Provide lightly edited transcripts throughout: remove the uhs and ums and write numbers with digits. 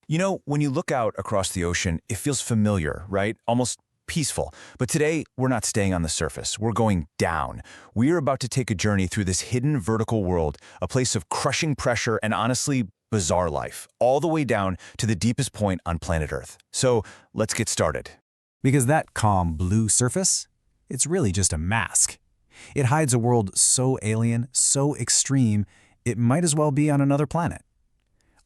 You know, when you look out across the ocean, it feels familiar, right? Almost peaceful. But today, we're not staying on the surface. We're going down. We are about to take a journey through this hidden vertical world, a place of crushing pressure and honestly, bizarre life, all the way down to the deepest point on planet Earth. So let's get started. Because that calm blue surface, it's really just a mask. It hides a world so alien, so extreme, it might as well be on another planet.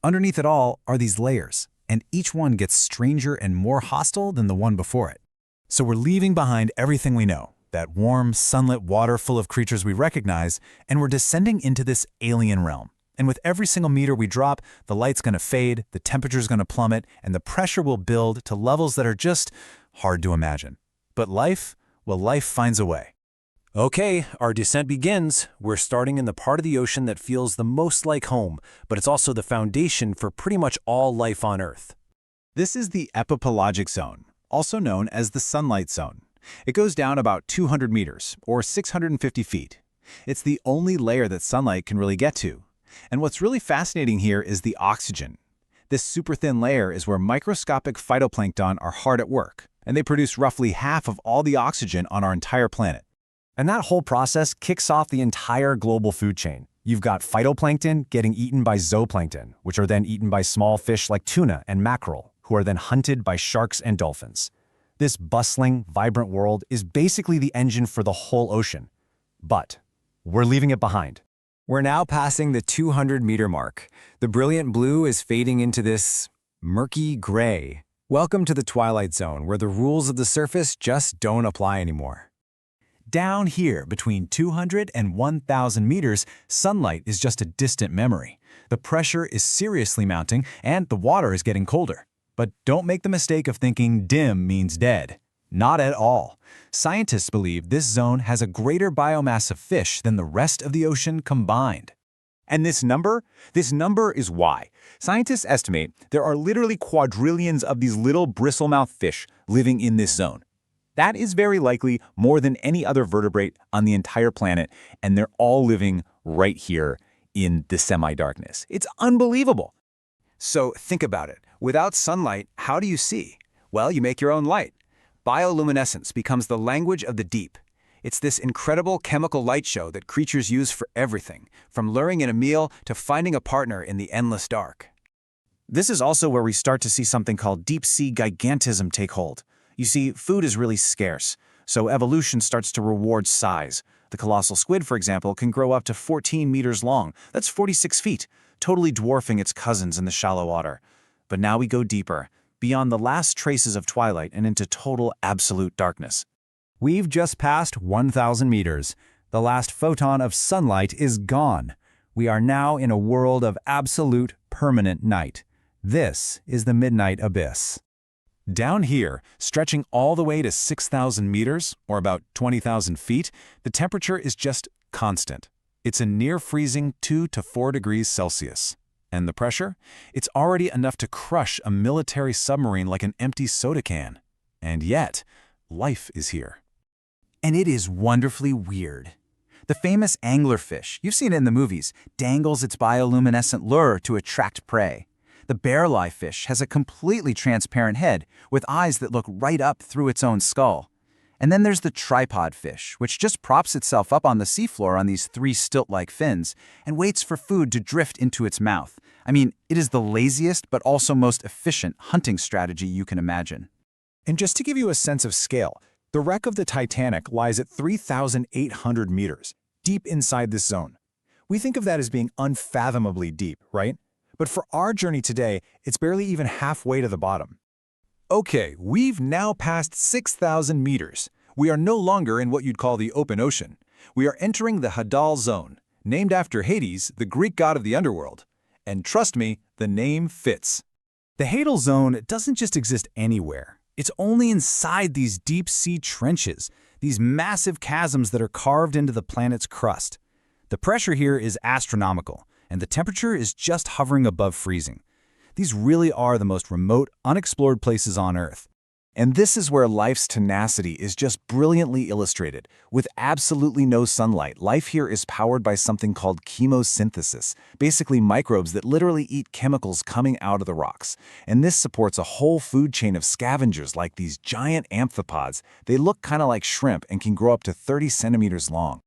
Underneath it all are these layers, and each one gets stranger and more hostile than the one before it. So we're leaving behind everything we know, that warm, sunlit water full of creatures we recognize, and we're descending into this alien realm. And with every single meter we drop, the light's gonna fade, the temperature's gonna plummet, and the pressure will build to levels that are just hard to imagine. But life, well, life finds a way. Okay, our descent begins. We're starting in the part of the ocean that feels the most like home, but it's also the foundation for pretty much all life on Earth. This is the epipelagic zone, also known as the sunlight zone. It goes down about 200 meters, or 650 feet. It's the only layer that sunlight can really get to. And what's really fascinating here is the oxygen. This super thin layer is where microscopic phytoplankton are hard at work, and they produce roughly half of all the oxygen on our entire planet. And that whole process kicks off the entire global food chain. You've got phytoplankton getting eaten by zooplankton, which are then eaten by small fish like tuna and mackerel, who are then hunted by sharks and dolphins. This bustling, vibrant world is basically the engine for the whole ocean. But we're leaving it behind. We're now passing the 200-meter mark. The brilliant blue is fading into this murky gray. Welcome to the twilight zone, where the rules of the surface just don't apply anymore. Down here, between 200 and 1,000 meters, sunlight is just a distant memory. The pressure is seriously mounting, and the water is getting colder. But don't make the mistake of thinking dim means dead. Not at all. Scientists believe this zone has a greater biomass of fish than the rest of the ocean combined. And this number is why. Scientists estimate there are literally quadrillions of these little bristle-mouthed fish living in this zone. That is very likely more than any other vertebrate on the entire planet, and they're all living right here in the semi-darkness. It's unbelievable. So think about it. Without sunlight, how do you see? Well, you make your own light. Bioluminescence becomes the language of the deep. It's this incredible chemical light show that creatures use for everything, from luring in a meal to finding a partner in the endless dark. This is also where we start to see something called deep-sea gigantism take hold. You see, food is really scarce, so evolution starts to reward size. The colossal squid, for example, can grow up to 14 meters long. That's 46 feet, totally dwarfing its cousins in the shallow water. But now we go deeper, beyond the last traces of twilight and into total absolute darkness. We've just passed 1,000 meters. The last photon of sunlight is gone. We are now in a world of absolute permanent night. This is the midnight abyss. Down here, stretching all the way to 6,000 meters, or about 20,000 feet, the temperature is just constant. It's a near-freezing 2 to 4 degrees Celsius. And the pressure? It's already enough to crush a military submarine like an empty soda can. And yet, life is here. And it is wonderfully weird. The famous anglerfish, you've seen it in the movies, dangles its bioluminescent lure to attract prey. The bearlie fish has a completely transparent head with eyes that look right up through its own skull. And then there's the tripod fish, which just props itself up on the seafloor on these 3 stilt-like fins and waits for food to drift into its mouth. I mean, it is the laziest but also most efficient hunting strategy you can imagine. And just to give you a sense of scale, the wreck of the Titanic lies at 3,800 meters, deep inside this zone. We think of that as being unfathomably deep, right? But for our journey today, it's barely even halfway to the bottom. Okay, we've now passed 6,000 meters. We are no longer in what you'd call the open ocean. We are entering the Hadal Zone, named after Hades, the Greek god of the underworld. And trust me, the name fits. The Hadal Zone doesn't just exist anywhere. It's only inside these deep-sea trenches, these massive chasms that are carved into the planet's crust. The pressure here is astronomical, and the temperature is just hovering above freezing. These really are the most remote, unexplored places on Earth. And this is where life's tenacity is just brilliantly illustrated. With absolutely no sunlight, life here is powered by something called chemosynthesis, basically microbes that literally eat chemicals coming out of the rocks. And this supports a whole food chain of scavengers like these giant amphipods. They look kind of like shrimp and can grow up to 30 centimeters long.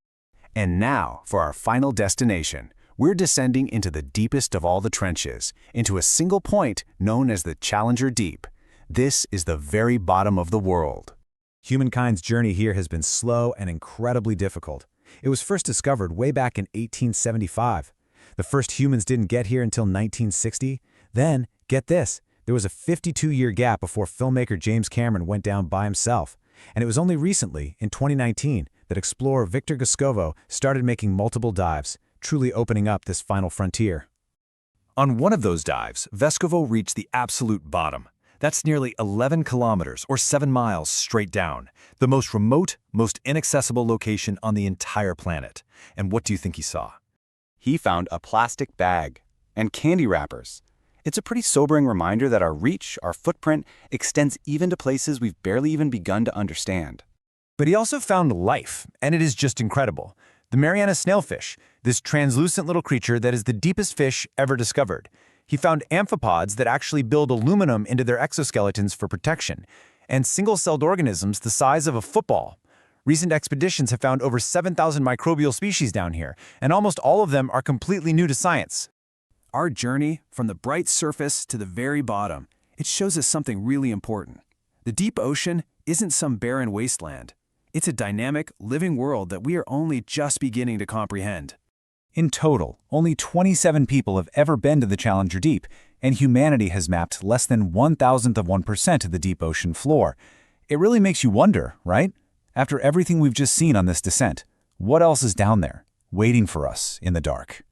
And now, for our final destination, we're descending into the deepest of all the trenches, into a single point known as the Challenger Deep. This is the very bottom of the world. Humankind's journey here has been slow and incredibly difficult. It was first discovered way back in 1875. The first humans didn't get here until 1960. Then, get this, there was a 52-year gap before filmmaker James Cameron went down by himself. And it was only recently, in 2019, that explorer Victor Vescovo started making multiple dives, truly opening up this final frontier. On one of those dives, Vescovo reached the absolute bottom. That's nearly 11 kilometers or 7 miles straight down, the most remote, most inaccessible location on the entire planet. And what do you think he saw? He found a plastic bag and candy wrappers. It's a pretty sobering reminder that our reach, our footprint, extends even to places we've barely even begun to understand. But he also found life, and it is just incredible. The Mariana snailfish, this translucent little creature that is the deepest fish ever discovered. He found amphipods that actually build aluminum into their exoskeletons for protection, and single-celled organisms the size of a football. Recent expeditions have found over 7,000 microbial species down here, and almost all of them are completely new to science. Our journey from the bright surface to the very bottom, it shows us something really important. The deep ocean isn't some barren wasteland. It's a dynamic, living world that we are only just beginning to comprehend. In total, only 27 people have ever been to the Challenger Deep, and humanity has mapped less than 1,000% of the deep ocean floor. It really makes you wonder, right? After everything we've just seen on this descent, what else is down there, waiting for us in the dark?